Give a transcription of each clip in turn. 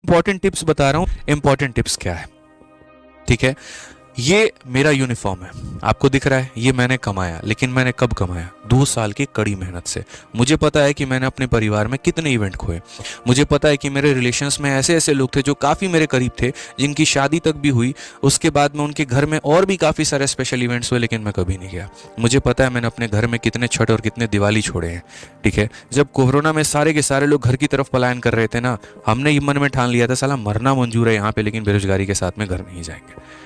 Important tips बता रहा हूं। इंपॉर्टेंट टिप्स क्या है, ठीक है। ये मेरा यूनिफॉर्म है, आपको दिख रहा है, ये मैंने कमाया। लेकिन मैंने कब कमाया? 2 साल की कड़ी मेहनत से। मुझे पता है कि मैंने अपने परिवार में कितने इवेंट खोए। मुझे पता है कि मेरे रिलेशंस में ऐसे ऐसे लोग थे जो काफ़ी मेरे करीब थे, जिनकी शादी तक भी हुई। उसके बाद में उनके घर में और भी काफ़ी सारे स्पेशल इवेंट्स हुए, लेकिन मैं कभी नहीं गया। मुझे पता है मैंने अपने घर में कितने छठ और कितने दिवाली छोड़े हैं, ठीक है। जब कोरोना में सारे के सारे लोग घर की तरफ पलायन कर रहे थे ना, हमने ये मन में ठान लिया था साला मरना मंजूर है यहाँ पे, लेकिन बेरोजगारी के साथ में घर नहीं जाएंगे।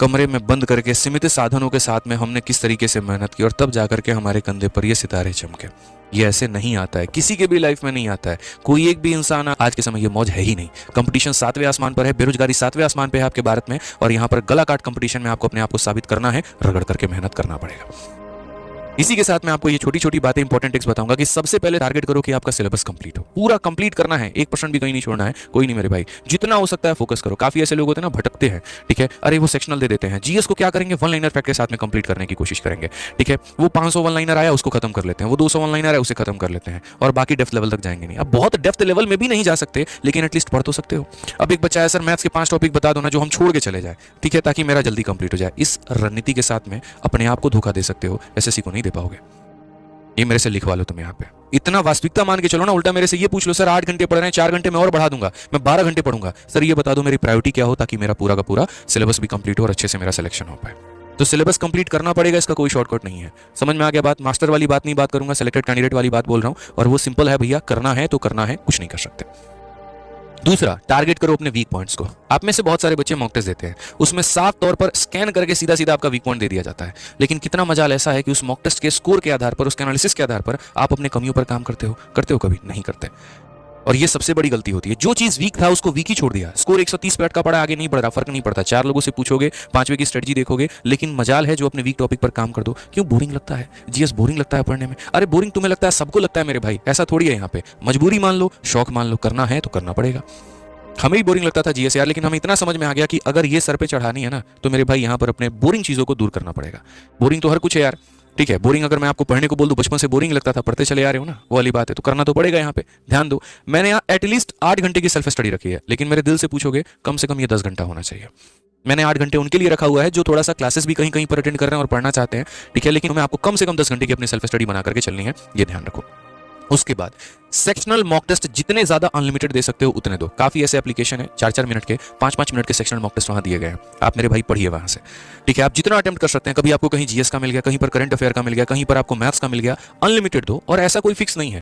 कमरे में बंद करके सीमित साधनों के साथ में हमने किस तरीके से मेहनत की, और तब जाकर के हमारे कंधे पर ये सितारे चमके। ये ऐसे नहीं आता है, किसी के भी लाइफ में नहीं आता है। कोई एक भी इंसान, आज के समय ये मौज है ही नहीं। कंपटीशन 7वें आसमान पर है, बेरोजगारी 7वें आसमान पे है आपके भारत में, और यहाँ पर गला काट कंपटीशन में आपको अपने आप को साबित करना है, रगड़ करके मेहनत करना पड़ेगा। इसी के साथ मैं आपको ये छोटी छोटी बातें, इंपॉर्टेंट टिप्स बताऊंगा कि सबसे पहले टारगेट करो कि आपका सिलेबस कंप्लीट हो, पूरा कंप्लीट करना है, 1% भी कहीं नहीं छोड़ना है। कोई नहीं मेरे भाई, जितना हो सकता है फोकस करो। काफी ऐसे लोग होते हैं ना, भटकते हैं, ठीक है। अरे वो सेक्शनल दे देते हैं, जीएस को क्या करेंगे, वन लाइनर फैक्ट के साथ में कंप्लीट करने की कोशिश करेंगे, ठीक है। वो 500 वन लाइनर आया उसको खत्म कर लेते हैं, वो 200 वन लाइनर आया उसे खत्म कर लेते हैं, और बाकी डेप्थ लेवल तक जाएंगे नहीं। अब बहुत डेप्थ लेवल में भी नहीं जा सकते, लेकिन एटलीस्ट पढ़ तो सकते हो। अब एक बच्चा है, सर मैथ्स के 5 टॉपिक बता दो ना जो हम छोड़ के चले जाए, ठीक है, ताकि मेरा जल्दी कंप्लीट हो जाए। इस रणनीति के साथ में अपने आप को धोखा दे सकते हो, एसएससी को नहीं दे पाओगे। ये मेरे से लिखवा लो तुम यहाँ पे, इतना वास्तविकता मान के चलो ना। उल्टा मेरे से ये पूछ लो, सर 8 घंटे पढ़ रहे हैं, 4 घंटे में और बढ़ा दूंगा, मैं 12 घंटे पढ़ूंगा। सर ये बता दो मेरी प्रायोरिटी क्या हो, ताकि मेरा पूरा का पूरा सिलेबस भी कंप्लीट हो और अच्छे से मेरा सिलेक्शन हो पाए। तो सिलेबस कंप्लीट करना पड़ेगा, इसका कोई शॉर्टकट नहीं है। समझ में आ गया बात? मास्टर वाली बात नहीं बात करूंगा, सिलेक्टेड कैंडिडेट वाली बात बोल रहा हूं, और वो सिंपल है भैया, करना है तो करना है, कुछ नहीं कर सकते। दूसरा, टारगेट करो अपने वीक पॉइंट्स को। आप में से बहुत सारे बच्चे मॉक टेस्ट देते हैं, उसमें साफ तौर पर स्कैन करके सीधा सीधा आपका वीक पॉइंट दे दिया जाता है। लेकिन कितना मजाल ऐसा है कि उस मॉक टेस्ट के स्कोर के आधार पर, उसके एनालिसिस के आधार पर आप अपने कमियों पर काम करते हो कभी नहीं करते। और ये सबसे बड़ी गलती होती है। जो चीज वीक था उसको वीक ही छोड़ दिया। स्कोर 130 पे अटका पड़ा, आगे नहीं बढ़ रहा, फर्क नहीं पड़ता। 4 लोगों से पूछोगे, 5वें की स्ट्रेटजी देखोगे, लेकिन मजाल है जो अपने वीक टॉपिक पर काम कर दो। क्यों बोरिंग लगता है? जीएस बोरिंग लगता है पढ़ने में? अरे बोरिंग तुम्हें लगता है, सबको लगता है मेरे भाई, ऐसा थोड़ी है यहाँ पे। मजबूरी मान लो, शौक मान लो, करना है तो करना पड़ेगा। हमें भी बोरिंग लगता था जीएस यार, लेकिन हमें इतना समझ में आ गया कि अगर ये सर पे चढ़ानी है ना, तो मेरे भाई यहाँ पर अपने बोरिंग चीजों को दूर करना पड़ेगा। बोरिंग तो हर कुछ है यार, ठीक है। बोरिंग अगर मैं आपको पढ़ने को बोल दूं, बचपन से बोरिंग लगता था, पढ़ते चले आ रहे हो ना, वो वाली बात है, तो करना तो पड़ेगा। यहाँ पे ध्यान दो, मैंने यहाँ एटलीस्ट 8 घंटे की सेल्फ स्टडी रखी है, लेकिन मेरे दिल से पूछोगे कम से कम ये 10 घंटा होना चाहिए। मैंने 8 घंटे उनके लिए रखा हुआ है जो थोड़ा सा क्लासेस भी कहीं कहीं पर अटेंड कर रहे हैं और पढ़ना चाहते हैं, ठीक है। लेकिन हमें आपको कम से कम 10 घंटे की अपनी सेल्फ स्टडी बना करके चलनी है, ये ध्यान रखो। उसके बाद सेक्शनल मॉक टेस्ट जितने ज्यादा अनलिमिटेड दे सकते हो उतने दो। काफी ऐसे एप्लीकेशन है, 4-4 मिनट के, 5-5 मिनट के सेक्शनल मॉक टेस्ट वहां दिए गए हैं। आप मेरे भाई पढ़िए वहां से, ठीक है। आप जितना अटेम्प्ट कर सकते हैं, कभी आपको कहीं जीएस का मिल गया, कहीं पर करंट अफेयर का मिल गया, कहीं पर आपको मैथ्स का मिल गया, अनलिमिटेड दो। और ऐसा कोई फिक्स नहीं है